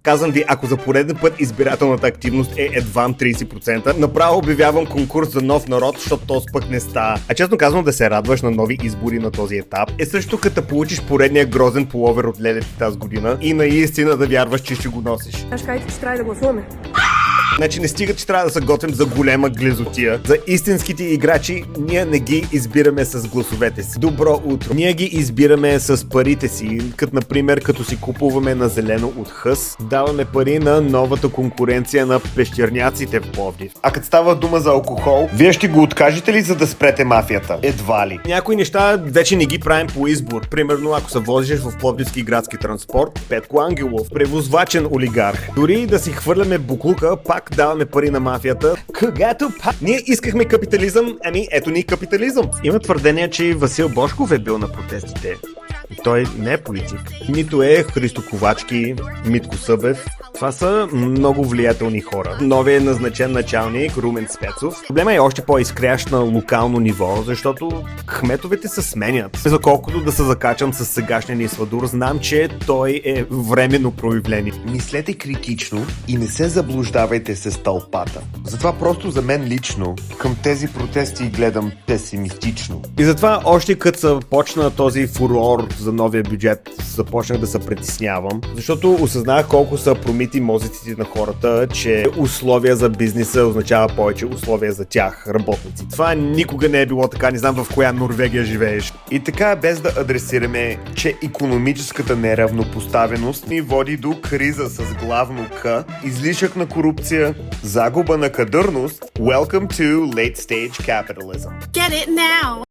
Казвам ви, ако за пореден път избирателната активност е едва 30%, направо обявявам конкурс за нов народ, защото този пък не става. А честно казвам, да се радваш на нови избори на този етап е също като получиш поредния грозен пуловер от ледите тази година и наистина да вярваш, че ще го носиш. Кажете, че трябва да гласуваме. Значи не стига, че трябва да се готвим за голема глезотия. За истинските играчи ние не ги избираме с гласовете си. Добро утро! Ние ги избираме с парите си, като например като си купуваме на зелено от Хъс, даваме пари на новата конкуренция на пещерняците в Пловдив. А като става дума за алкохол, вие ще го откажете ли, за да спрете мафията? Едва ли. Някои неща вече не ги правим по избор. Примерно ако се возиш в пловдивски градски транспорт, Петко Ангелов, превозвачен олигарх. Дори да си хвърляме буклука, пак даваме пари на мафията. Когато ние искахме капитализъм, ами ето ни капитализъм. Има твърдение, че Васил Божков е бил на протестите. Той не е политик. Нито е Христо Ковачки, Митко Събев. Това са много влиятелни хора. Новият е назначен началник Румен Спецов. Проблема е още по-изкрящ на локално ниво, защото кметовете се сменят. За колкото да се закачам с сегашния ни Свадур, знам, че той е временно проявление. Мислете критично и не се заблуждавайте с тълпата. Затова просто за мен лично към тези протести гледам песимистично. И затова още като започна този фурор за новия бюджет, започнах да се притеснявам, защото осъзнах колко са промити мозъците на хората, че условия за бизнеса означава повече условия за тях, работници. Това никога не е било така, не знам в коя Норвегия живееш. И така, без да адресираме, че икономическата неравнопоставеност ни води до криза с главно К, излишък на корупция, загуба на кадърност, welcome to late stage capitalism. Get it now!